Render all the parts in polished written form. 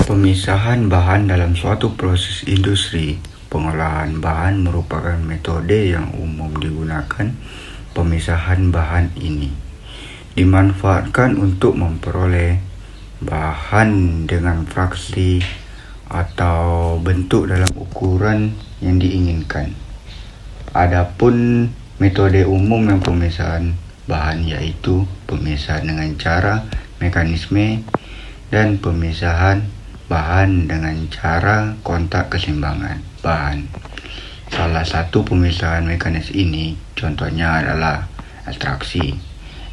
Pemisahan bahan dalam suatu proses industri. Pengolahan bahan merupakan metode yang umum digunakan. Pemisahan bahan ini dimanfaatkan untuk memperoleh bahan dengan fraksi atau bentuk dalam ukuran yang diinginkan. Adapun metode umum yang pemisahan bahan yaitu pemisahan dengan cara, mekanisme, dan pemisahan bahan dengan cara kontak keseimbangan bahan. Salah satu pemisahan mekanis ini contohnya adalah ekstraksi.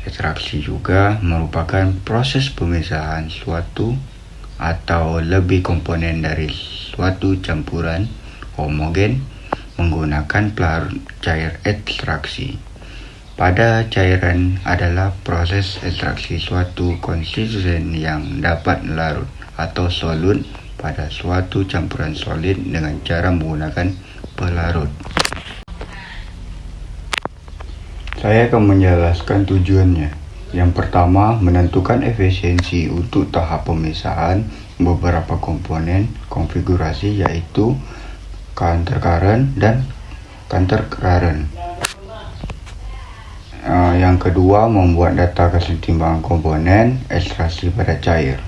Ekstraksi juga merupakan proses pemisahan suatu atau lebih komponen dari suatu campuran homogen menggunakan pelarut cair ekstraksi. Pada cairan adalah proses ekstraksi suatu konstituen yang dapat larut atau solut pada suatu campuran solid dengan cara menggunakan pelarut. Saya akan menjelaskan tujuannya. Yang pertama, menentukan efisiensi untuk tahap pemisahan beberapa komponen konfigurasi yaitu counter current dan counter current. Yang kedua, membuat data keseimbangan komponen ekstraksi pada cair.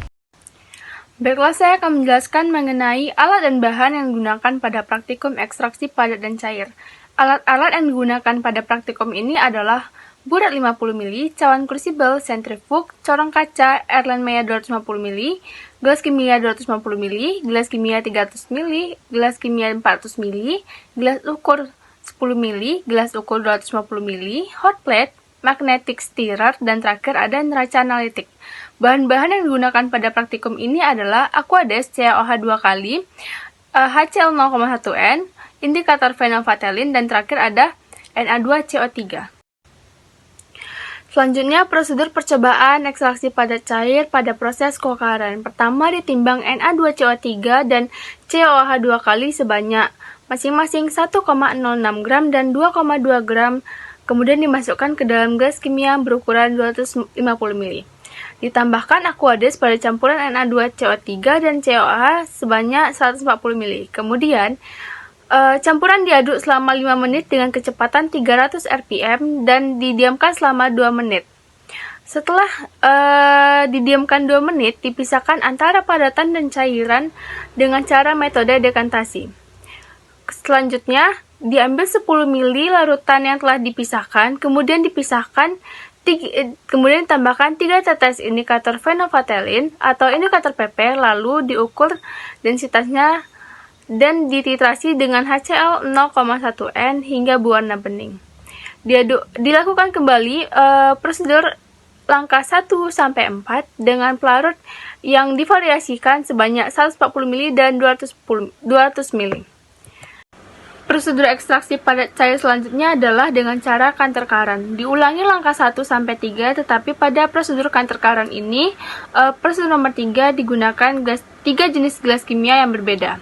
Baiklah, saya akan menjelaskan mengenai alat dan bahan yang digunakan pada praktikum ekstraksi padat dan cair. Alat-alat yang digunakan pada praktikum ini adalah burat 50 mili, cawan crucible, sentrifug, corong kaca, airline Maya 250 mili, gelas kimia 250 mili, gelas kimia 300 mili, gelas kimia 400 mili, gelas ukur 10 mili, gelas ukur 250 mili, hot plate, magnetic stirrer, dan terakhir ada neraca analitik. Bahan-bahan yang digunakan pada praktikum ini adalah Aquades CaOH 2 kali, HCl 0,1N, indikator fenolphthalein, dan terakhir ada Na2CO3. Selanjutnya, prosedur percobaan ekstraksi padat cair pada proses kokaren. Pertama, ditimbang Na2CO3 dan CaOH 2 kali sebanyak masing-masing 1,06 gram dan 2,2 gram, kemudian dimasukkan ke dalam gelas kimia berukuran 250 mili. Ditambahkan Aquades pada campuran Na2CO3 dan CaOH sebanyak 140 mili. Kemudian, campuran diaduk selama 5 menit dengan kecepatan 300 rpm dan didiamkan selama 2 menit. Setelah didiamkan 2 menit, dipisahkan antara padatan dan cairan dengan cara metode dekantasi. Selanjutnya, diambil 10 mili larutan yang telah dipisahkan, kemudian ditambahkan 3 tetes indikator fenolphthalein atau indikator PP, lalu diukur densitasnya dan dititrasi dengan HCl 0,1N hingga berwarna bening. Dilakukan kembali prosedur langkah 1-4 dengan pelarut yang divariasikan sebanyak 140 mili dan 200 mili. Prosedur ekstraksi padat cair selanjutnya adalah dengan cara counter current. Diulangi langkah 1-3, tetapi pada prosedur counter current ini, prosedur nomor 3 digunakan 3 jenis gelas kimia yang berbeda.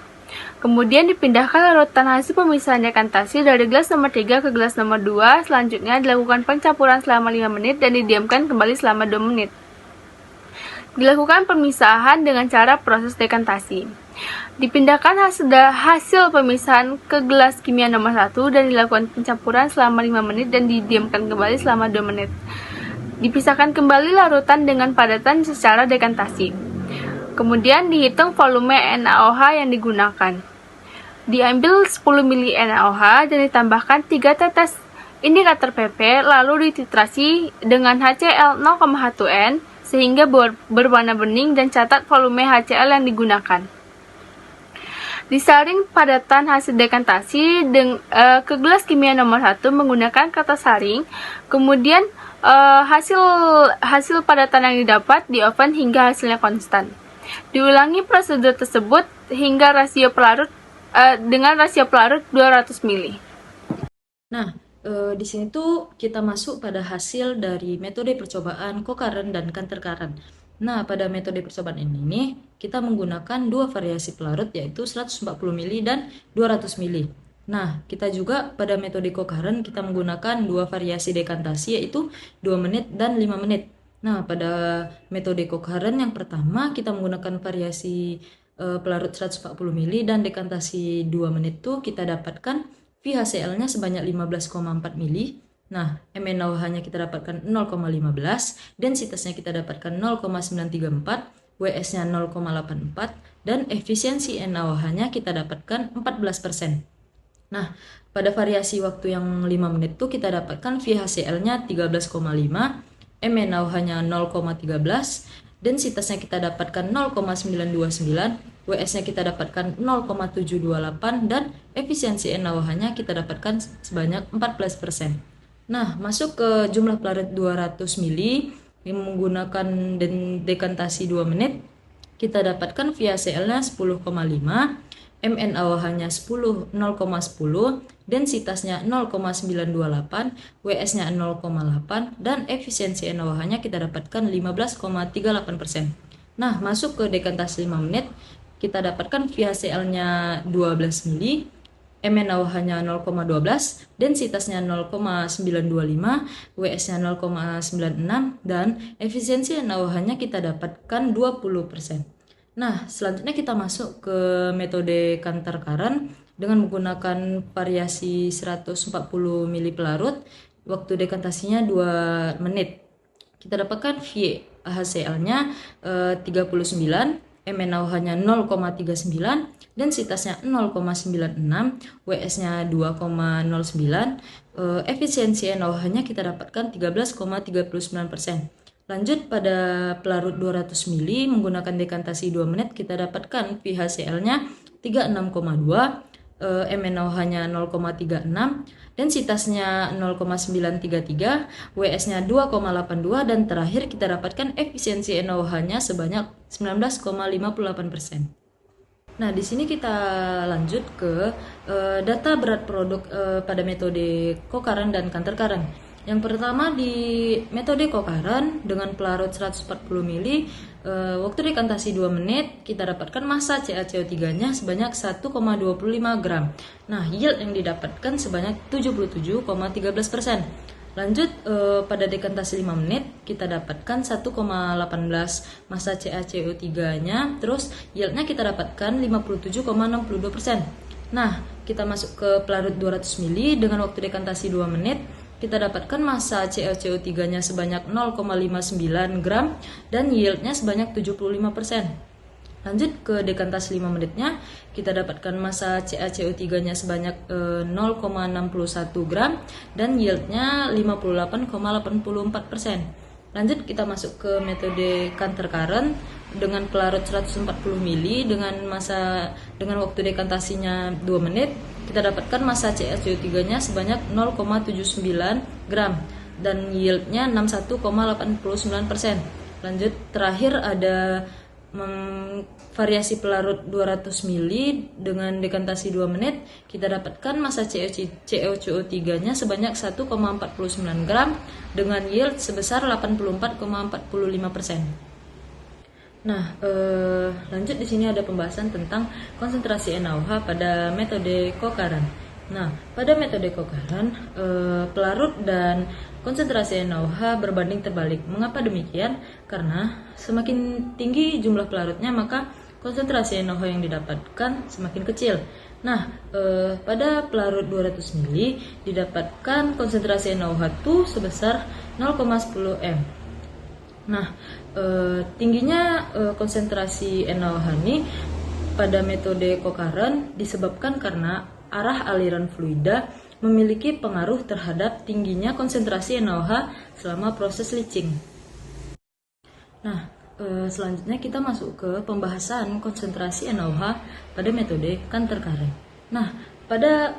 Kemudian dipindahkan larutan hasil pemisahan dekantasi dari gelas nomor 3 ke gelas nomor 2. Selanjutnya dilakukan pencampuran selama 5 menit dan didiamkan kembali selama 2 menit. Dilakukan pemisahan dengan cara proses dekantasi. Dipindahkan hasil pemisahan ke gelas kimia nomor 1 dan dilakukan pencampuran selama 5 menit dan didiamkan kembali selama 2 menit. Dipisahkan kembali larutan dengan padatan secara dekantasi. Kemudian dihitung volume NaOH yang digunakan. Diambil 10 mili NaOH dan ditambahkan 3 tetes indikator PP, lalu dititrasi dengan HCl 0,1N sehingga berwarna bening dan catat volume HCl yang digunakan. Disaring padatan hasil dekantasi ke gelas kimia nomor 1 menggunakan kata saring. Kemudian hasil padatan yang didapat di oven hingga hasilnya konstan. Diulangi prosedur tersebut hingga dengan rasio pelarut 200 mili. Nah, di sini tuh kita masuk pada hasil dari metode percobaan kokaren dan counter current. Nah, pada metode percobaan ini kita menggunakan 2 variasi pelarut yaitu 140 mili dan 200 mili. Nah, kita juga pada metode kokaren kita menggunakan 2 variasi dekantasi yaitu 2 menit dan 5 menit. Nah, pada metode kokaren yang pertama kita menggunakan variasi pelarut 140 ml dan dekantasi 2 menit tuh kita dapatkan VHCl-nya sebanyak 15,4 ml. Nah, MnOH-nya kita dapatkan 0,15, densitasnya kita dapatkan 0,934, WS-nya 0,84, dan efisiensi NaOH-nya kita dapatkan 14%. Nah, pada variasi waktu yang 5 menit tuh kita dapatkan VHCl-nya 13,5, MnOH-nya 0,13, densitasnya kita dapatkan 0,929, WS-nya kita dapatkan 0,728, dan efisiensi NaOH-nya kita dapatkan sebanyak 14%. Nah, masuk ke jumlah pelarut 200 ml yang menggunakan dekantasi 2 menit, kita dapatkan VHCl-nya 10,5, MnOH-nya 0,10, densitasnya 0,928, WS-nya 0,8, dan efisiensi NaOH-nya kita dapatkan 15,38%. Nah, masuk ke dekantasi 5 menit, kita dapatkan VHCl-nya 12 ml, MnOH-nya 0,12, densitasnya 0,925, WS-nya 0,96, dan efisiensi NaOH-nya kita dapatkan 20%. Nah, selanjutnya kita masuk ke metode Kantar-Karen dengan menggunakan variasi 140 ml pelarut, waktu dekantasinya 2 menit. Kita dapatkan VHCl-nya 39, MnOH-nya 0,39, densitasnya 0,96, WS-nya 2,09, efisiensi NaOH-nya kita dapatkan 13,39%. Lanjut pada pelarut 200 ml menggunakan dekantasi 2 menit, kita dapatkan VHCl-nya 36,2, MnOH-nya 0,36, densitasnya 0,933, WS-nya 2,82, dan terakhir kita dapatkan efisiensi NaOH-nya sebanyak 19,58%. Nah, di sini kita lanjut ke data berat produk pada metode Kokaren dan Kantar-Karen. Yang pertama di metode Kokaren dengan pelarut 140 ml, waktu dekantasi 2 menit, kita dapatkan massa CaCO3-nya sebanyak 1,25 gram. Nah, yield yang didapatkan sebanyak 77,13%. Lanjut pada dekantasi 5 menit, kita dapatkan 1,18 massa CaCO3-nya, terus yieldnya kita dapatkan 57,62%. Nah, kita masuk ke pelarut 200 ml dengan waktu dekantasi 2 menit, kita dapatkan massa CaCO3-nya sebanyak 0,59 gram dan yieldnya sebanyak 75%. Lanjut ke dekantasi 5 menitnya, kita dapatkan massa CaCO3-nya sebanyak 0,61 gram dan yieldnya 58,84%. Lanjut kita masuk ke metode Kantar-Karen dengan pelarut 140 ml dengan waktu dekantasinya 2 menit, kita dapatkan massa CaCO3-nya sebanyak 0,79 gram dan yieldnya 61,89%. Lanjut terakhir ada variasi pelarut 200 ml dengan dekantasi 2 menit, kita dapatkan massa CaCO3-nya sebanyak 1,49 gram dengan yield sebesar 84,45%. Nah, lanjut di sini ada pembahasan tentang konsentrasi NaOH pada metode Kokaren. Nah, pada metode Kokaren, pelarut dan konsentrasi NaOH berbanding terbalik. Mengapa demikian? Karena semakin tinggi jumlah pelarutnya, maka konsentrasi NaOH yang didapatkan semakin kecil. Nah, pada pelarut 200 ml didapatkan konsentrasi NaOH itu sebesar 0,10 m. Nah, tingginya konsentrasi NaOH ini pada metode Kokaren disebabkan karena arah aliran fluida memiliki pengaruh terhadap tingginya konsentrasi NaOH selama proses leaching. Nah, selanjutnya kita masuk ke pembahasan konsentrasi NaOH pada metode Kantar-Karen. Nah, pada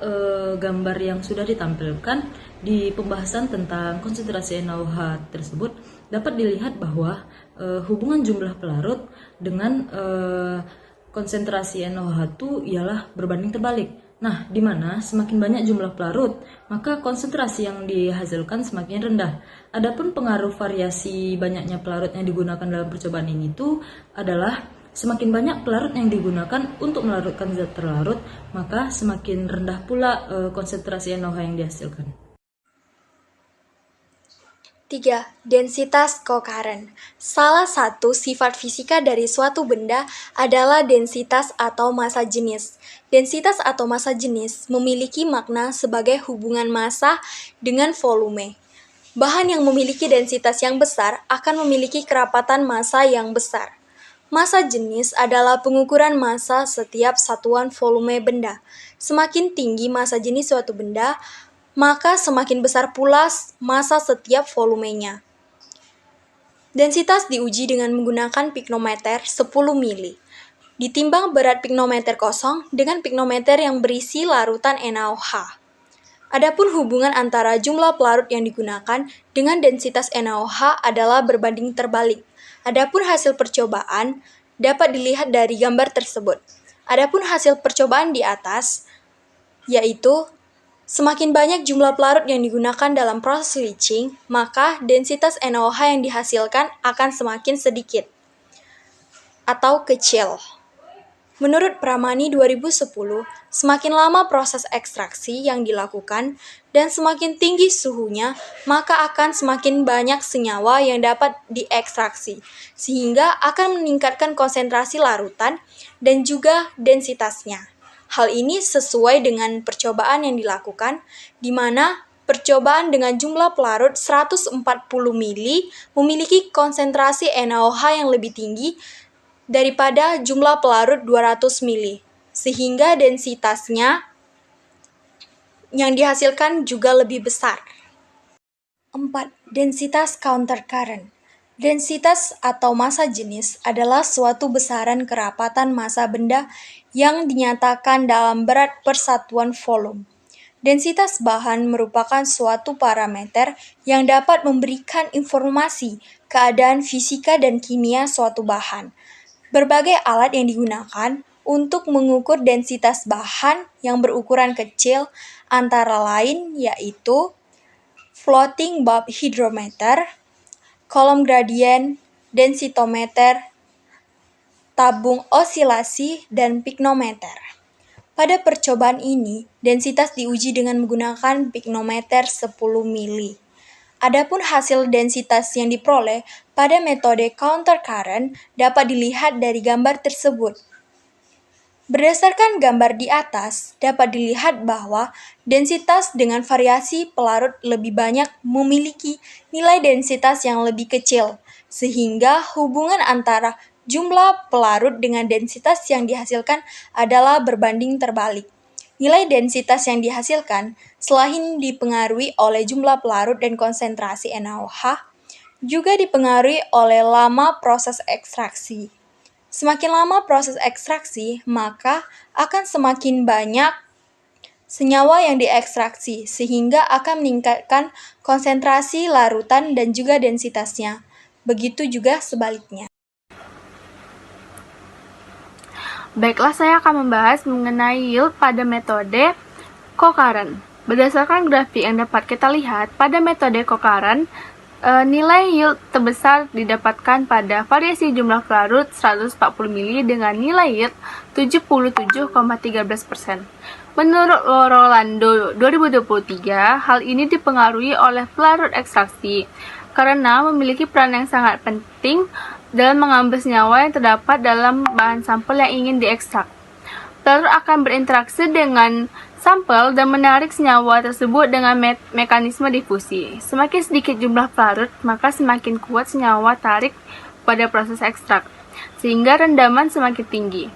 gambar yang sudah ditampilkan di pembahasan tentang konsentrasi NaOH tersebut dapat dilihat bahwa hubungan jumlah pelarut dengan konsentrasi NaOH itu ialah berbanding terbalik. Nah, di mana semakin banyak jumlah pelarut, maka konsentrasi yang dihasilkan semakin rendah. Adapun pengaruh variasi banyaknya pelarut yang digunakan dalam percobaan ini itu adalah semakin banyak pelarut yang digunakan untuk melarutkan zat terlarut, maka semakin rendah pula konsentrasi NaOH yang dihasilkan. 3. Densitas kokaren. Salah satu sifat fisika dari suatu benda adalah densitas atau massa jenis. Densitas atau massa jenis memiliki makna sebagai hubungan massa dengan volume. Bahan yang memiliki densitas yang besar akan memiliki kerapatan massa yang besar. Massa jenis adalah pengukuran massa setiap satuan volume benda. Semakin tinggi massa jenis suatu benda, maka semakin besar pula massa setiap volumenya. Densitas diuji dengan menggunakan piknometer 10 mili. Ditimbang berat piknometer kosong dengan piknometer yang berisi larutan NaOH. Adapun hubungan antara jumlah pelarut yang digunakan dengan densitas NaOH adalah berbanding terbalik. Adapun hasil percobaan dapat dilihat dari gambar tersebut. Adapun hasil percobaan di atas, yaitu semakin banyak jumlah pelarut yang digunakan dalam proses leaching, maka densitas NaOH yang dihasilkan akan semakin sedikit atau kecil. Menurut Pramani 2010, semakin lama proses ekstraksi yang dilakukan dan semakin tinggi suhunya, maka akan semakin banyak senyawa yang dapat diekstraksi, sehingga akan meningkatkan konsentrasi larutan dan juga densitasnya. Hal ini sesuai dengan percobaan yang dilakukan, di mana percobaan dengan jumlah pelarut 140 mili memiliki konsentrasi NaOH yang lebih tinggi daripada jumlah pelarut 200 mili, sehingga densitasnya yang dihasilkan juga lebih besar. 4. Densitas counter current. Densitas atau massa jenis adalah suatu besaran kerapatan massa benda yang dinyatakan dalam berat per satuan volume. Densitas bahan merupakan suatu parameter yang dapat memberikan informasi keadaan fisika dan kimia suatu bahan. Berbagai alat yang digunakan untuk mengukur densitas bahan yang berukuran kecil antara lain yaitu floating bulb hydrometer, kolom gradien, densitometer, tabung osilasi, dan piknometer. Pada percobaan ini, densitas diuji dengan menggunakan piknometer 10 mili. Adapun hasil densitas yang diperoleh pada metode counter current dapat dilihat dari gambar tersebut. Berdasarkan gambar di atas, dapat dilihat bahwa densitas dengan variasi pelarut lebih banyak memiliki nilai densitas yang lebih kecil, sehingga hubungan antara jumlah pelarut dengan densitas yang dihasilkan adalah berbanding terbalik. Nilai densitas yang dihasilkan selain dipengaruhi oleh jumlah pelarut dan konsentrasi NaOH, juga dipengaruhi oleh lama proses ekstraksi. Semakin lama proses ekstraksi, maka akan semakin banyak senyawa yang diekstraksi, sehingga akan meningkatkan konsentrasi larutan dan juga densitasnya. Begitu juga sebaliknya. Baiklah, saya akan membahas mengenai yield pada metode co-current. Berdasarkan grafik yang dapat kita lihat, pada metode co-current, nilai yield terbesar didapatkan pada variasi jumlah pelarut 140 mili dengan nilai yield 77,13%. Menurut Rolando 2023, hal ini dipengaruhi oleh pelarut ekstraksi karena memiliki peran yang sangat penting dalam mengambil senyawa yang terdapat dalam bahan sampel yang ingin diekstrak. Pelarut akan berinteraksi dengan sampel dan menarik senyawa tersebut dengan mekanisme difusi. Semakin sedikit jumlah pelarut, maka semakin kuat senyawa tarik pada proses ekstrak, sehingga rendaman semakin tinggi.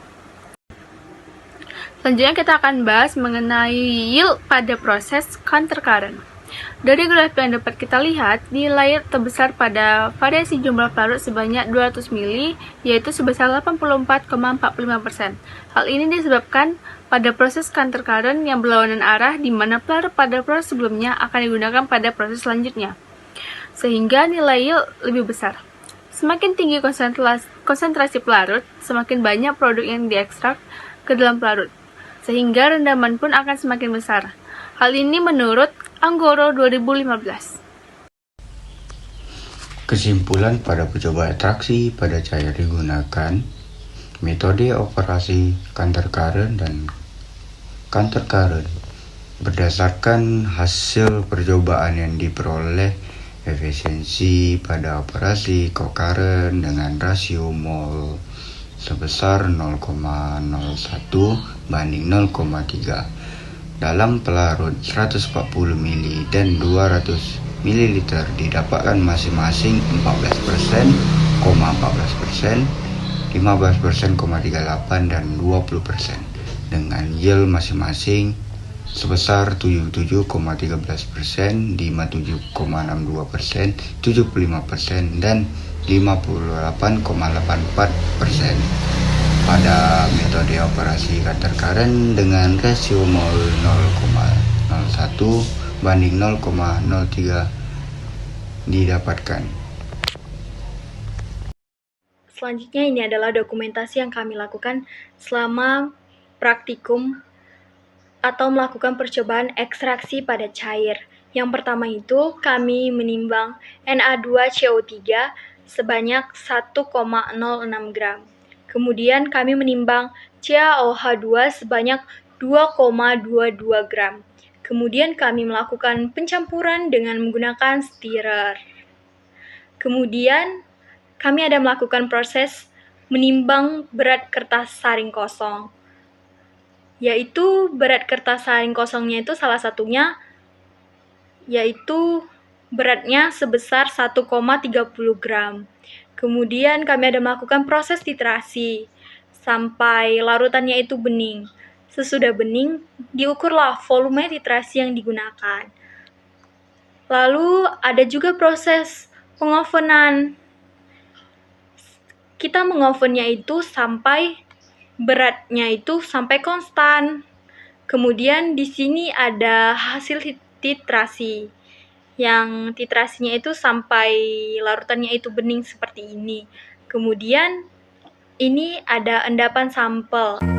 Selanjutnya kita akan bahas mengenai yield pada proses counter current. Dari grafik yang dapat kita lihat, nilai terbesar pada variasi jumlah pelarut sebanyak 200 mili, yaitu sebesar 84,45%. Hal ini disebabkan pada proses counter current yang berlawanan arah, di mana pelarut pada proses sebelumnya akan digunakan pada proses selanjutnya, sehingga nilai yield lebih besar. Semakin tinggi konsentrasi pelarut, semakin banyak produk yang diekstrak ke dalam pelarut, sehingga rendaman pun akan semakin besar. Hal ini menurut Anggoro 2015. Kesimpulan pada percobaan ekstraksi pada cair digunakan metode operasi counter current dan counter current. Berdasarkan hasil percobaan yang diperoleh Efisiensi pada operasi kokaren dengan rasio mol sebesar 0,01 banding 0,3. Dalam pelarut 140 ml dan 200 ml didapatkan masing-masing 14%, 14%, 15%,38 dan 20% dengan yield masing-masing sebesar 77,13%, 57,62%, 75% dan 58,84%. Pada metode operasi cutter current dengan rasio mol 0,01 banding 0,03 didapatkan. Selanjutnya ini adalah dokumentasi yang kami lakukan selama praktikum atau melakukan percobaan ekstraksi pada cair. Yang pertama itu kami menimbang Na2CO3 sebanyak 1,06 gram. Kemudian kami menimbang CaOH2 sebanyak 2,22 gram. Kemudian kami melakukan pencampuran dengan menggunakan stirrer. Kemudian kami ada melakukan proses menimbang berat kertas saring kosong. Yaitu berat kertas saring kosongnya itu salah satunya yaitu beratnya sebesar 1,30 gram. Kemudian kami ada melakukan proses titrasi sampai larutannya itu bening. Sesudah bening, diukurlah volume titrasi yang digunakan. Lalu ada juga proses pengovenan. Kita mengovennya itu sampai beratnya itu sampai konstan. Kemudian di sini ada hasil titrasi. Yang titrasinya itu sampai larutannya itu bening seperti ini. Kemudian ini ada endapan sampel.